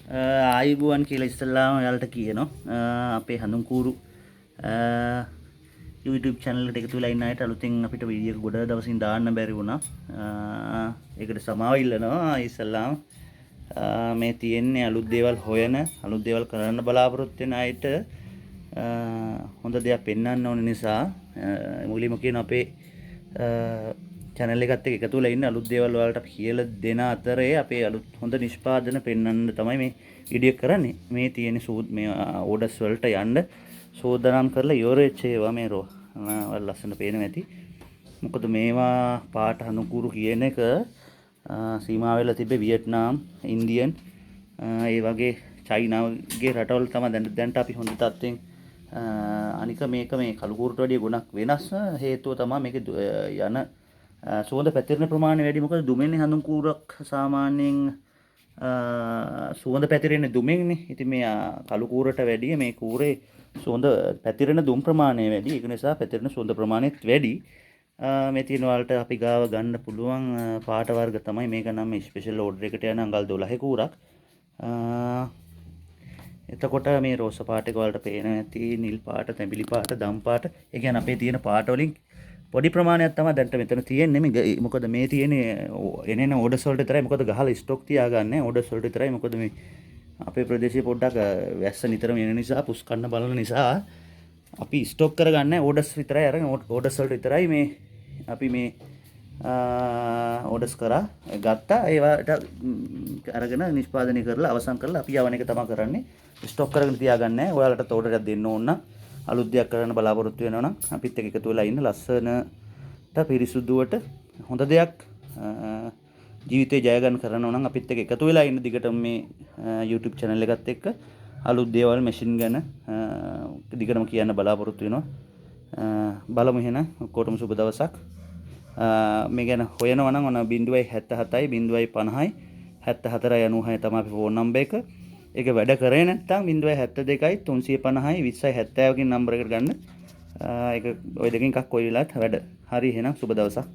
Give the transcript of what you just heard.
ආයිබුවන් කියලා ඉස්සල්ලාම ඔයාලට කියනවා අපේ හඳුන්කූරු YouTube channel එකට එකතු වෙලා ඉන්න අයට අලුතෙන් අපිට වීඩියෝ ගොඩ දවසින් දාන්න බැරි වුණා. ඒකට සමාව ඉල්ලනවා ඉස්සල්ලාම. මේ තියෙන්නේ අලුත් දේවල් හොයන අලුත් දේවල් කරන්න බලාපොරොත්තු වෙන අයට හොඳ දෙයක් පෙන්වන්න ඕන නිසා මුලින්ම කියන අපේ channel එකත් එක්ක එකතු වෙලා ඉන්න අලුත් දේවල් වලට කියලා දෙන අතරේ අපේ අලුත් හොඳ නිෂ්පාදන පෙන්වන්න තමයි මේ වීඩියෝ කරන්නේ. මේ තියෙන මේ ඕඩර්ස් වලට යන්න සෝදානම් කරලා ඉවර වෙච්ච ඒවා මේ ලස්සන පේනවා ඇති. මොකද මේවා පාට හඳුන්කුරු කියන එක සීමා වෙලා තිබ්බේ වියට්නාම්, ඉන්දියන්, ඒ වගේ චයිනාගේ රටවල තමයි දැන්ට අපි හොඳ තත්ත්වෙන් අනික මේක මේ කළුකුරුට වැඩිය ගුණක් වෙනස් හේතුව තමයි මේකේ යන සුවඳ පැතිරෙන ප්‍රමාණය වැඩි. මොකද දුමෙන්නේ හඳුන්කුරක් සාමාන්‍යයෙන් සුවඳ පැතිරෙන්නේ දුමෙන්නේ. ඉතින් මේ කළුකුරට වැඩිය මේ කූරේ සුවඳ පැතිරෙන දුම් ප්‍රමාණය වැඩි. ඒක නිසා පැතිරෙන සුවඳ ප්‍රමාණයත් වැඩි. මේ තියෙන වලට අපි ගාව ගන්න පුළුවන් පාට වර්ග තමයි මේක නම් ස්පෙෂල් ඕඩර් එකට යන අඟල් 12 කූරක්. එතකොට මේ රෝස පාට එක වලට පේන ඇති නිල් පාට, තැඹිලි පාට, දම් පාට. ඒ කියන්නේ අපේ තියෙන පාට වලින් පොඩි ප්‍රමාණයක් තමයි දැන්ට මෙතන තියෙන්නේ. මොකද මේ තියෙන්නේ එනේන ඕඩර්ස් වලට විතරයි. මොකද ගහලා ස්ටොක් තියාගන්නේ ඕඩර්ස් වලට විතරයි. මොකද මේ අපේ ප්‍රදේශයේ පොඩ්ඩක් වැස්ස නිතරම එන නිසා පුස් කන්න බලන නිසා අපි ස්ටොක් කරගන්නේ ඕඩර්ස් විතරයි. අරගෙන ඕඩර්ස් වලට විතරයි මේ අපි මේ ඕඩර්ස් කරා ගත්තා. ඒවට අරගෙන නිෂ්පාදනය කරලා අවසන් කරලා අපි යවන එක තමයි කරන්නේ. ස්ටොක් කරගෙන තියාගන්නේ. ඔයාලට ඕඩර් එකක් දෙන්න ඕන නම් අලුත් දෙයක් කරන්න බලාපොරොත්තු වෙනවා නම් අපිත් එක්ක එකතු වෙලා ඉන්න ලස්සනට පිරිසුදුවට හොඳ දෙයක් ජීවිතේ ජය ගන්න කරනවා නම් අපිත් එක්ක එකතු වෙලා ඉන්න දිගටම මේ YouTube channel එකත් එක්ක අලුත් දේවල් මැෂින් ගැන දිගටම කියන්න බලාපොරොත්තු වෙනවා. බලමු එහෙනම් ඔක්කොටම සුබ දවසක්. මේ ගැන හොයනවා නම් ඔන්න 077 050 74 96 තමයි අපේ ෆෝන් නම්බර් එක. ඒක වැඩ කරේ නැත්නම් 072 350 20 70 කින් නම්බර් එකට ගන්න. ඒක ওই දෙකෙන් එකක් කොයි වෙලාවත් වැඩ. හරි එහෙනම් සුබ දවසක්.